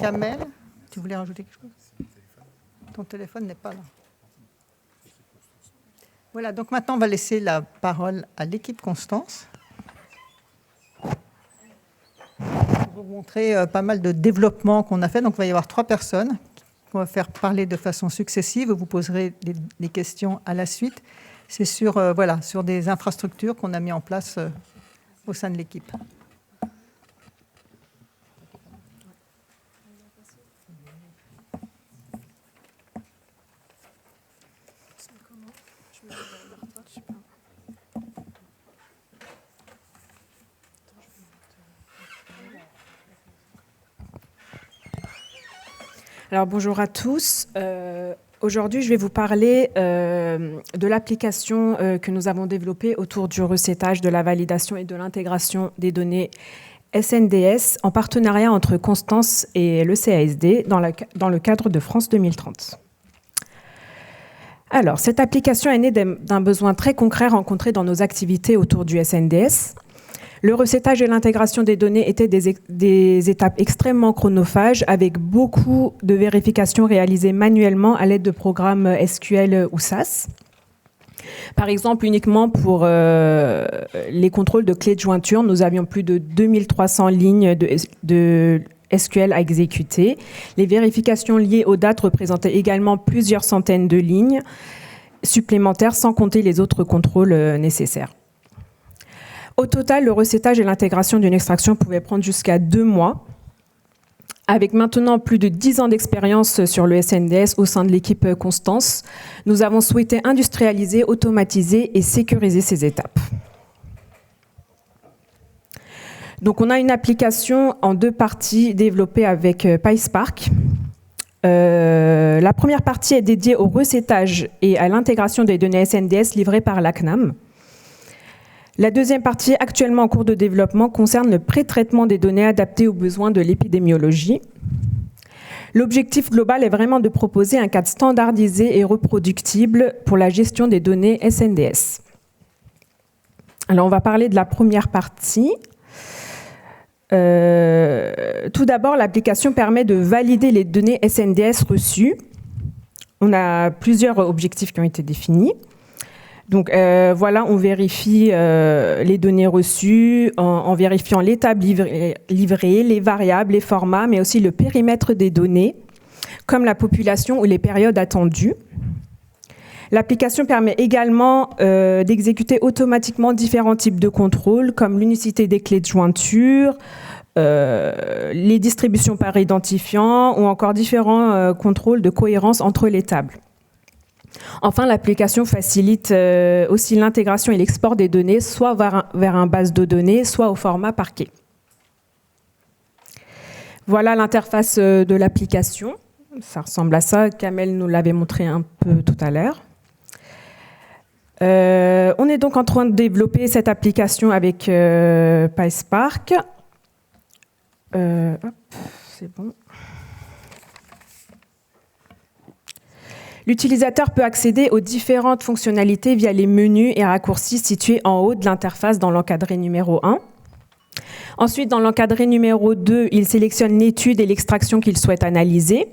Kamel, tu voulais rajouter quelque chose? Ton téléphone n'est pas là. Voilà, donc maintenant on va laisser la parole à l'équipe Constance. Pour vous montrer pas mal de développements qu'on a fait. Donc il va y avoir 3 personnes qu'on va faire parler de façon successive. Vous poserez des questions à la suite. C'est sur, sur des infrastructures qu'on a mis en place au sein de l'équipe. Alors bonjour à tous. Aujourd'hui, je vais vous parler de l'application que nous avons développée autour du recettage, de la validation et de l'intégration des données SNDS en partenariat entre Constance et le CASD dans le cadre de France 2030. Alors, cette application est née d'un besoin très concret rencontré dans nos activités autour du SNDS. Le recettage et l'intégration des données étaient des étapes extrêmement chronophages avec beaucoup de vérifications réalisées manuellement à l'aide de programmes SQL ou SAS. Par exemple, uniquement pour les contrôles de clés de jointure, nous avions plus de 2300 lignes de SQL à exécuter. Les vérifications liées aux dates représentaient également plusieurs centaines de lignes supplémentaires, sans compter les autres contrôles nécessaires. Au total, le recettage et l'intégration d'une extraction pouvaient prendre jusqu'à 2 mois. Avec maintenant plus de 10 ans d'expérience sur le SNDS au sein de l'équipe Constance, nous avons souhaité industrialiser, automatiser et sécuriser ces étapes. Donc, on a une application en 2 parties développée avec PySpark. La première partie est dédiée au recettage et à l'intégration des données SNDS livrées par la CNAM. La deuxième partie, actuellement en cours de développement, concerne le pré-traitement des données adaptées aux besoins de l'épidémiologie. L'objectif global est vraiment de proposer un cadre standardisé et reproductible pour la gestion des données SNDS. Alors, on va parler de la première partie. Tout d'abord, l'application permet de valider les données SNDS reçues. On a plusieurs objectifs qui ont été définis. Donc voilà, on vérifie les données reçues en vérifiant l'étape livrée, les variables, les formats, mais aussi le périmètre des données, comme la population ou les périodes attendues. L'application permet également d'exécuter automatiquement différents types de contrôles, comme l'unicité des clés de jointure, les distributions par identifiant ou encore différents contrôles de cohérence entre les tables. Enfin, l'application facilite aussi l'intégration et l'export des données, soit vers un base de données, soit au format Parquet. Voilà l'interface de l'application. Ça ressemble à ça. Kamel nous l'avait montré un peu tout à l'heure. On est donc en train de développer cette application avec PySpark. C'est bon. L'utilisateur peut accéder aux différentes fonctionnalités via les menus et raccourcis situés en haut de l'interface dans l'encadré numéro 1. Ensuite, dans l'encadré numéro 2, il sélectionne l'étude et l'extraction qu'il souhaite analyser.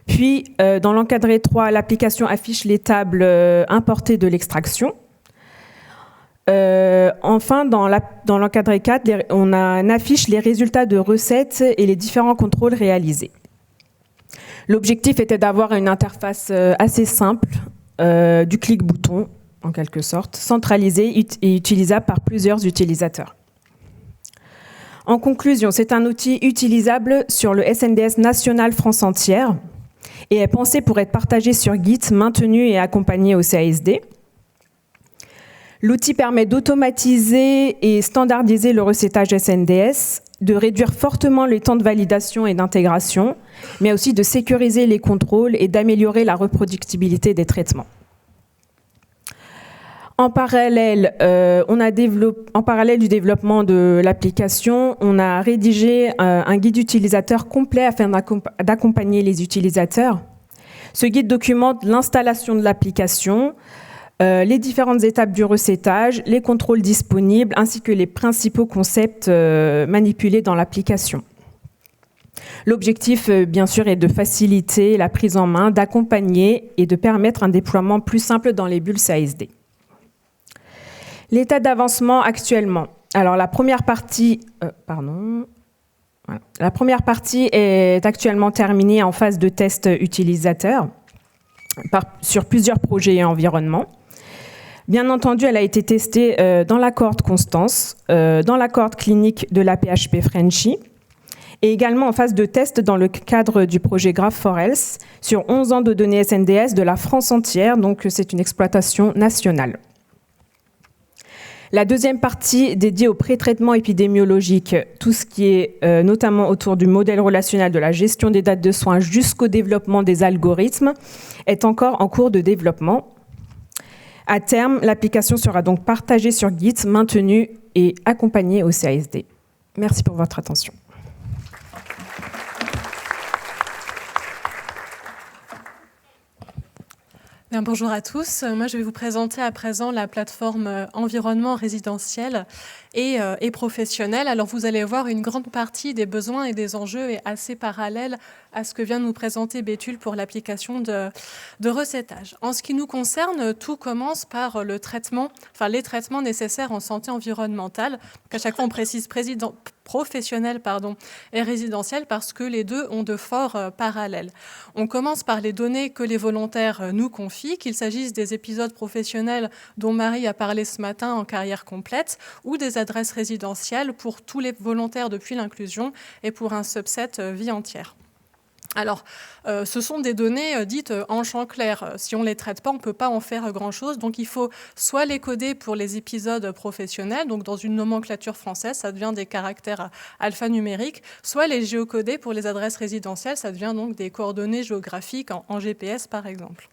Puis, dans l'encadré 3, l'application affiche les tables importées de l'extraction. Enfin, dans l'encadré 4, on affiche les résultats de recettes et les différents contrôles réalisés. L'objectif était d'avoir une interface assez simple, du clic-bouton, en quelque sorte, centralisée et utilisable par plusieurs utilisateurs. En conclusion, c'est un outil utilisable sur le SNDS national France entière et est pensé pour être partagé sur Git, maintenu et accompagné au CASD. L'outil permet d'automatiser et standardiser le recettage SNDS, de réduire fortement les temps de validation et d'intégration, mais aussi de sécuriser les contrôles et d'améliorer la reproductibilité des traitements. En parallèle, du développement de l'application, on a rédigé un guide utilisateur complet afin d'accompagner les utilisateurs. Ce guide documente l'installation de l'application, les différentes étapes du recettage, les contrôles disponibles, ainsi que les principaux concepts manipulés dans l'application. L'objectif, bien sûr, est de faciliter la prise en main, d'accompagner et de permettre un déploiement plus simple dans les bulles CASD. L'état d'avancement actuellement. Alors, la première partie est actuellement terminée en phase de test utilisateur sur plusieurs projets et environnements. Bien entendu, elle a été testée dans la cohorte Constance, dans la cohorte clinique de la PHP Frenchy, et également en phase de test dans le cadre du projet Graph4Health sur 11 ans de données SNDS de la France entière, donc c'est une exploitation nationale. La deuxième partie dédiée au pré-traitement épidémiologique, tout ce qui est notamment autour du modèle relationnel de la gestion des dates de soins jusqu'au développement des algorithmes, est encore en cours de développement. À terme, l'application sera donc partagée sur Git, maintenue et accompagnée au CASD. Merci pour votre attention. Bien, bonjour à tous. Moi, je vais vous présenter à présent la plateforme environnement résidentiel et professionnel. Alors, vous allez voir, une grande partie des besoins et des enjeux est assez parallèle à ce que vient de nous présenter Béthul pour l'application de recettage. En ce qui nous concerne, tout commence par les traitements nécessaires en santé environnementale. Donc, à chaque fois, on précise professionnel et résidentiel parce que les deux ont de forts parallèles. On commence par les données que les volontaires nous confient, qu'il s'agisse des épisodes professionnels dont Marie a parlé ce matin en carrière complète ou des adresses résidentielles pour tous les volontaires depuis l'inclusion et pour un subset vie entière. Alors, ce sont des données dites en champ clair. Si on ne les traite pas, on ne peut pas en faire grand-chose. Donc, il faut soit les coder pour les épisodes professionnels, donc dans une nomenclature française, ça devient des caractères alphanumériques, soit les géocoder pour les adresses résidentielles, ça devient donc des coordonnées géographiques en GPS, par exemple.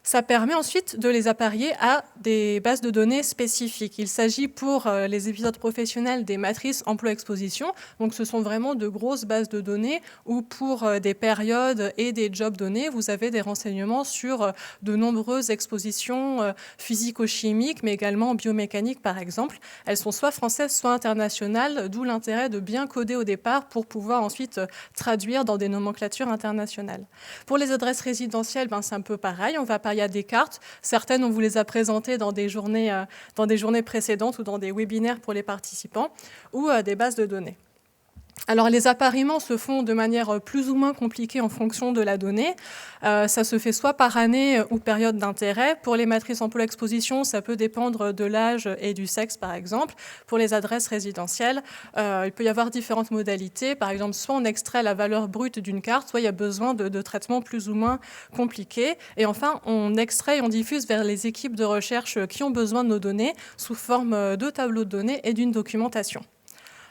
Ça permet ensuite de les apparier à des bases de données spécifiques. Il s'agit pour les épisodes professionnels des matrices emploi-exposition. Donc, ce sont vraiment de grosses bases de données où pour des périodes et des jobs donnés, vous avez des renseignements sur de nombreuses expositions physico-chimiques, mais également biomécaniques, par exemple. Elles sont soit françaises, soit internationales, d'où l'intérêt de bien coder au départ pour pouvoir ensuite traduire dans des nomenclatures internationales. Pour les adresses résidentielles, c'est un peu pareil. Il y a des cartes. Certaines, on vous les a présentées dans des journées précédentes ou dans des webinaires pour les participants ou des bases de données. Alors, les appariements se font de manière plus ou moins compliquée en fonction de la donnée. Ça se fait soit par année ou période d'intérêt. Pour les matrices emploi-exposition, ça peut dépendre de l'âge et du sexe, par exemple. Pour les adresses résidentielles, il peut y avoir différentes modalités. Par exemple, soit on extrait la valeur brute d'une carte, soit il y a besoin de traitements plus ou moins compliqués. Et enfin, on extrait et on diffuse vers les équipes de recherche qui ont besoin de nos données sous forme de tableaux de données et d'une documentation.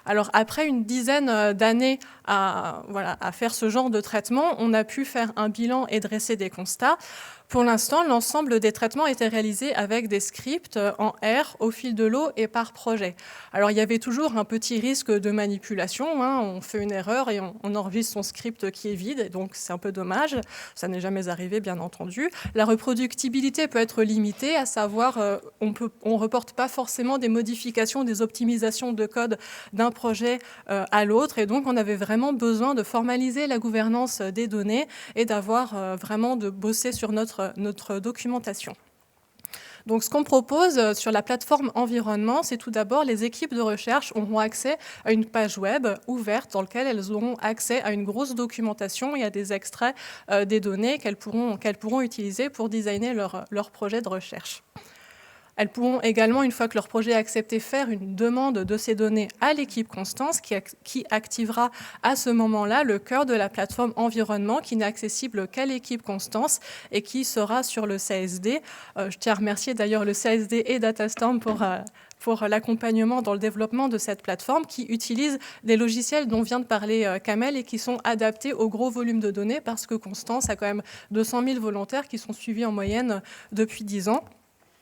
Alors, après une dizaine d'années à faire ce genre de traitement, on a pu faire un bilan et dresser des constats. Pour l'instant, l'ensemble des traitements étaient réalisés avec des scripts en R, au fil de l'eau et par projet. Alors, il y avait toujours un petit risque de manipulation. On fait une erreur et on enregistre son script qui est vide, donc c'est un peu dommage. Ça n'est jamais arrivé, bien entendu. La reproductibilité peut être limitée, à savoir, on ne reporte pas forcément des modifications, des optimisations de code d'un projet à l'autre. Et donc, on avait vraiment besoin de formaliser la gouvernance des données et d'avoir vraiment de bosser sur notre documentation. Donc, ce qu'on propose sur la plateforme environnement, c'est tout d'abord les équipes de recherche auront accès à une page web ouverte dans laquelle elles auront accès à une grosse documentation et à des extraits des données qu'elles pourront utiliser pour designer leur projet de recherche. Elles pourront également, une fois que leur projet est accepté, faire une demande de ces données à l'équipe Constance qui activera à ce moment-là le cœur de la plateforme environnement qui n'est accessible qu'à l'équipe Constance et qui sera sur le CASD. Je tiens à remercier d'ailleurs le CASD et Datastorm pour l'accompagnement dans le développement de cette plateforme qui utilise des logiciels dont vient de parler Kamel et qui sont adaptés au gros volume de données parce que Constance a quand même 200 000 volontaires qui sont suivis en moyenne depuis 10 ans.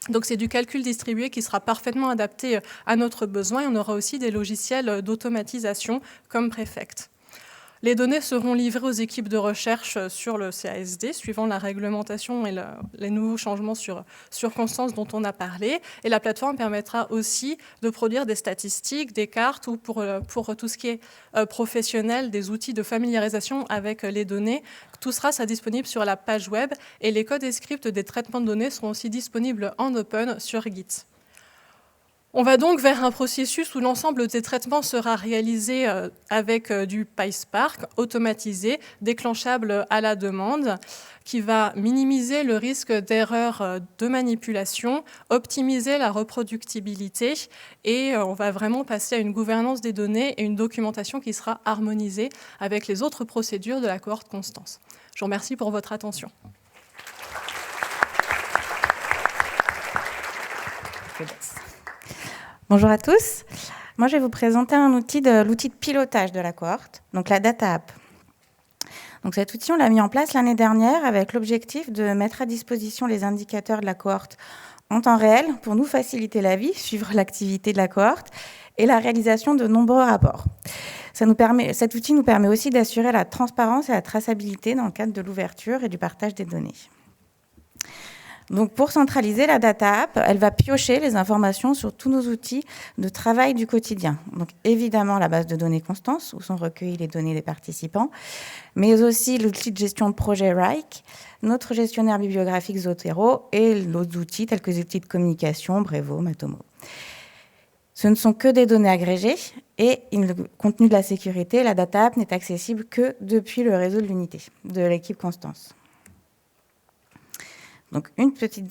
Donc, c'est du calcul distribué qui sera parfaitement adapté à notre besoin. Et on aura aussi des logiciels d'automatisation comme Prefect. Les données seront livrées aux équipes de recherche sur le CASD, suivant la réglementation et les nouveaux changements sur circonstances dont on a parlé. Et la plateforme permettra aussi de produire des statistiques, des cartes ou pour tout ce qui est professionnel, des outils de familiarisation avec les données. Tout sera disponible sur la page web et les codes et scripts des traitements de données seront aussi disponibles en open sur Git. On va donc vers un processus où l'ensemble des traitements sera réalisé avec du PySpark automatisé, déclenchable à la demande, qui va minimiser le risque d'erreur de manipulation, optimiser la reproductibilité et on va vraiment passer à une gouvernance des données et une documentation qui sera harmonisée avec les autres procédures de la cohorte Constance. Je vous remercie pour votre attention. Bonjour à tous. Moi, je vais vous présenter l'outil de pilotage de la cohorte, donc la Data App. Donc cet outil, on l'a mis en place l'année dernière avec l'objectif de mettre à disposition les indicateurs de la cohorte en temps réel pour nous faciliter la vie, suivre l'activité de la cohorte et la réalisation de nombreux rapports. Cet outil nous permet aussi d'assurer la transparence et la traçabilité dans le cadre de l'ouverture et du partage des données. Donc, pour centraliser la Data App, elle va piocher les informations sur tous nos outils de travail du quotidien. Donc, évidemment, la base de données Constance, où sont recueillies les données des participants, mais aussi l'outil de gestion de projet Wrike, notre gestionnaire bibliographique Zotero et d'autres outils tels que les outils de communication, Brevo, Matomo. Ce ne sont que des données agrégées et compte tenu de la sécurité, la Data App n'est accessible que depuis le réseau de l'unité, de l'équipe Constance.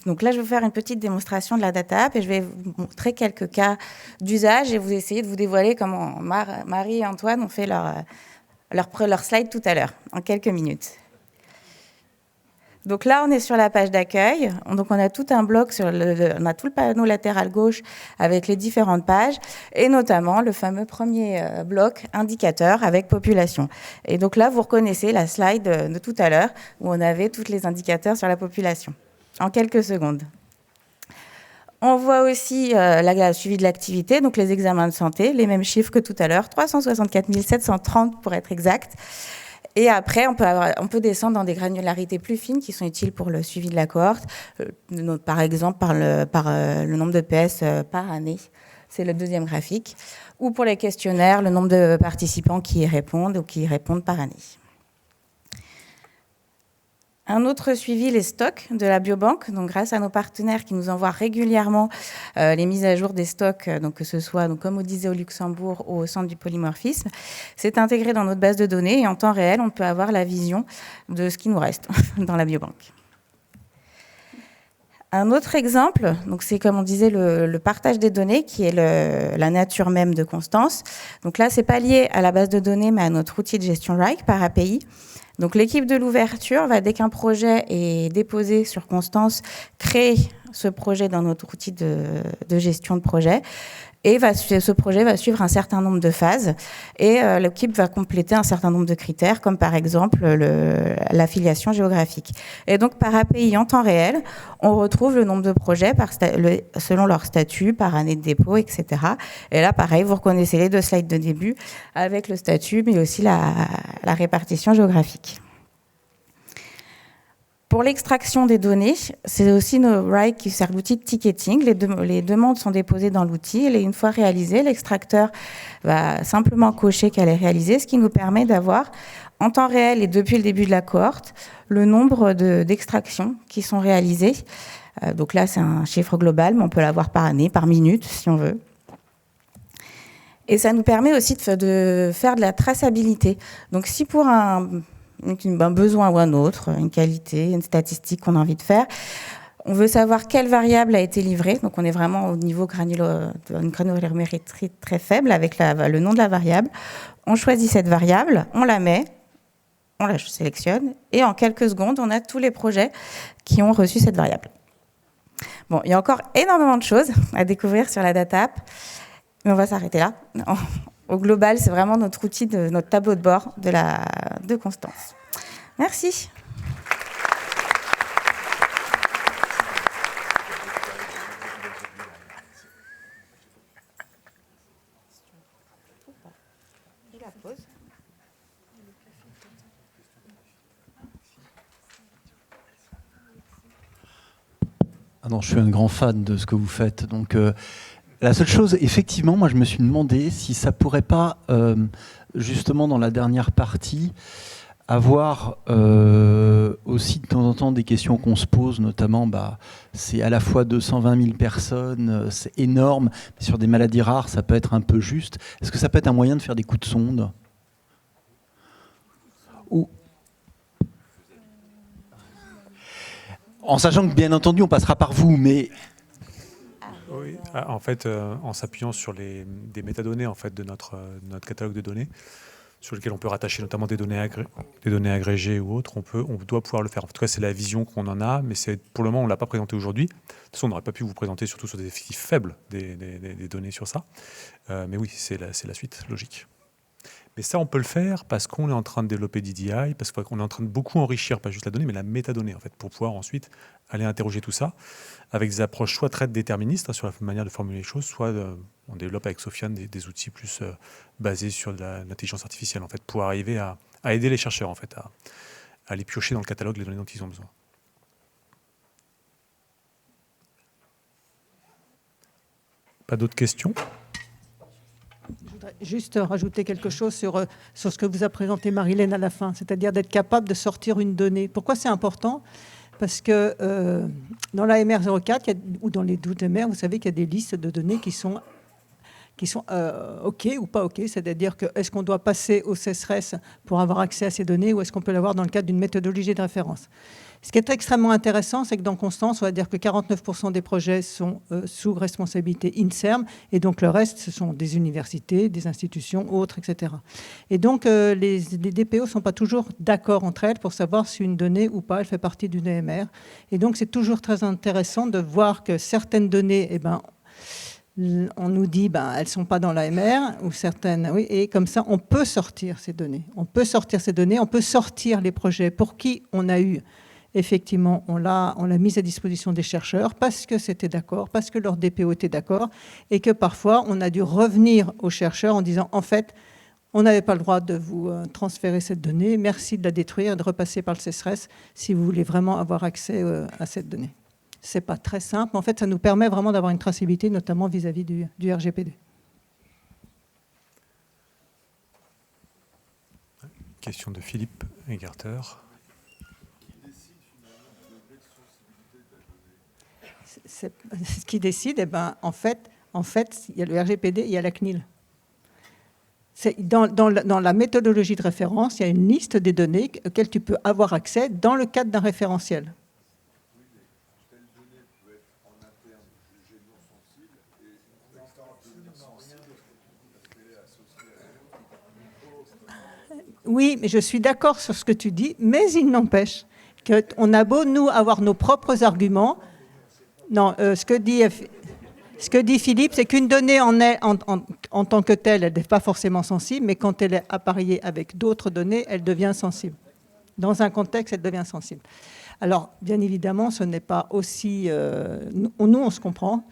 Donc là, je vais vous faire une petite démonstration de la Data App et je vais vous montrer quelques cas d'usage et vous essayer de vous dévoiler comment Marie et Antoine ont fait leur slide tout à l'heure, en quelques minutes. Donc là, on est sur la page d'accueil. Donc on a tout un bloc, on a tout le panneau latéral gauche avec les différentes pages et notamment le fameux premier bloc indicateur avec population. Et donc là, vous reconnaissez la slide de tout à l'heure où on avait tous les indicateurs sur la population. En quelques secondes. On voit aussi le suivi de l'activité, donc les examens de santé, les mêmes chiffres que tout à l'heure, 364 730 pour être exact. Et après, on peut descendre dans des granularités plus fines qui sont utiles pour le suivi de la cohorte, par exemple par le nombre de PS par année, c'est le deuxième graphique, ou pour les questionnaires, le nombre de participants qui y répondent ou qui y répondent par année. Un autre suivi, les stocks de la biobanque, donc grâce à nos partenaires qui nous envoient régulièrement les mises à jour des stocks, donc que ce soit, donc, comme on disait, au Luxembourg ou au centre du polymorphisme, c'est intégré dans notre base de données et en temps réel, on peut avoir la vision de ce qui nous reste dans la biobanque. Un autre exemple, donc c'est comme on disait le partage des données qui est la nature même de Constance. Donc là, c'est pas lié à la base de données, mais à notre outil de gestion Wrike par API. Donc l'équipe de l'ouverture va, dès qu'un projet est déposé sur Constance, créer ce projet dans notre outil de gestion de projet. Et ce projet va suivre un certain nombre de phases et l'équipe va compléter un certain nombre de critères, comme par exemple l'affiliation géographique. Et donc, par API en temps réel, on retrouve le nombre de projets selon leur statut, par année de dépôt, etc. Et là, pareil, vous reconnaissez les deux slides de début avec le statut, mais aussi la répartition géographique. Pour l'extraction des données, c'est aussi nos Wrike qui sert d'outil de ticketing. Les demandes sont déposées dans l'outil et une fois réalisées, l'extracteur va simplement cocher qu'elle est réalisée, ce qui nous permet d'avoir en temps réel et depuis le début de la cohorte le nombre d'extractions qui sont réalisées. Donc là, c'est un chiffre global, mais on peut l'avoir par année, par minute, si on veut. Et ça nous permet aussi de faire de la traçabilité. Donc si pour un besoin ou un autre, une qualité, une statistique qu'on a envie de faire, on veut savoir quelle variable a été livrée. Donc, on est vraiment au niveau d'une granularité très faible avec le nom de la variable. On choisit cette variable, on la met, on la sélectionne et en quelques secondes, on a tous les projets qui ont reçu cette variable. Bon, il y a encore énormément de choses à découvrir sur la Data App, mais on va s'arrêter là. Au global, c'est vraiment notre outil, notre tableau de bord de Constance. Merci. Pardon, je suis un grand fan de ce que vous faites. Donc, la seule chose, effectivement, moi, je me suis demandé si ça pourrait pas, justement, dans la dernière partie, avoir aussi de temps en temps des questions qu'on se pose, notamment, c'est à la fois 220 000 personnes, c'est énorme, mais sur des maladies rares, ça peut être un peu juste. Est-ce que ça peut être un moyen de faire des coups de sonde ? Ou... En sachant que, bien entendu, on passera par vous, mais... Oui, en fait, en s'appuyant sur des métadonnées en fait, de notre catalogue de données, sur lequel on peut rattacher notamment des données agrégées ou autres, on doit pouvoir le faire. En tout cas, c'est la vision qu'on en a, mais pour le moment, on ne l'a pas présenté aujourd'hui. De toute façon, on n'aurait pas pu vous présenter, surtout sur des effectifs faibles, des données sur ça. Mais oui, c'est la suite logique. Mais ça, on peut le faire parce qu'on est en train de développer DDI, parce qu'on est en train de beaucoup enrichir, pas juste la donnée, mais la métadonnée, en fait, pour pouvoir ensuite aller interroger tout ça avec des approches soit très déterministes sur la manière de formuler les choses, soit on développe avec Sofiane des outils plus basés sur de l'intelligence artificielle, en fait, pour arriver à aider les chercheurs, en fait, à aller piocher dans le catalogue les données dont ils ont besoin. Pas d'autres questions ? Je voudrais juste rajouter quelque chose sur ce que vous a présenté Marilène à la fin, c'est-à-dire d'être capable de sortir une donnée. Pourquoi c'est important ? Parce que dans la MR04 ou dans les 12 MR, vous savez qu'il y a des listes de données qui sont OK ou pas OK, c'est-à-dire que est-ce qu'on doit passer au CESRES pour avoir accès à ces données ou est-ce qu'on peut l'avoir dans le cadre d'une méthodologie de référence. Ce qui est extrêmement intéressant, c'est que dans Constance, on va dire que 49% des projets sont sous responsabilité INSERM, et donc le reste, ce sont des universités, des institutions, autres, etc. Et donc, les DPO ne sont pas toujours d'accord entre elles pour savoir si une donnée ou pas, elle fait partie d'une EMR. Et donc, c'est toujours très intéressant de voir que certaines données, on nous dit elles ne sont pas dans l'AMR, ou certaines, oui, et comme ça, on peut sortir ces données. On peut sortir les projets pour qui on a eu... Effectivement, on l'a mise à disposition des chercheurs parce que c'était d'accord, parce que leur DPO était d'accord, et que parfois, on a dû revenir aux chercheurs en disant, en fait, on n'avait pas le droit de vous transférer cette donnée, merci de la détruire et de repasser par le CESRES si vous voulez vraiment avoir accès à cette donnée. Ce n'est pas très simple, mais en fait, ça nous permet vraiment d'avoir une traçabilité, notamment vis-à-vis du RGPD. Question de Philippe Egarter. Ce qui décide, en fait, il y a le RGPD, il y a la CNIL. Dans la méthodologie de référence, il y a une liste des données auxquelles tu peux avoir accès dans le cadre d'un référentiel. Oui, mais je suis d'accord sur ce que tu dis, mais il n'empêche qu'on a beau, nous, avoir nos propres arguments. Non, ce que dit Philippe, c'est qu'une donnée en tant que telle, elle n'est pas forcément sensible, mais quand elle est appareillée avec d'autres données, elle devient sensible. Dans un contexte, elle devient sensible. Alors, bien évidemment, ce n'est pas aussi... nous, on se comprend,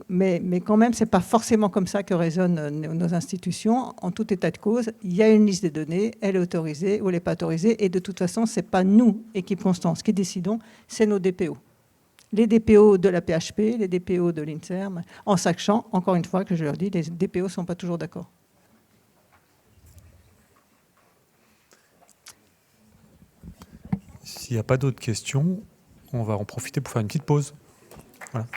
mais quand même, ce n'est pas forcément comme ça que raisonnent nos institutions. En tout état de cause, il y a une liste des données, elle est autorisée ou elle n'est pas autorisée, et de toute façon, ce n'est pas nous, équipe Constance, qui décidons, c'est nos DPO. Les DPO de la PHP, les DPO de l'INSERM, en sachant, encore une fois, que je leur dis, les DPO ne sont pas toujours d'accord. S'il n'y a pas d'autres questions, on va en profiter pour faire une petite pause. Voilà.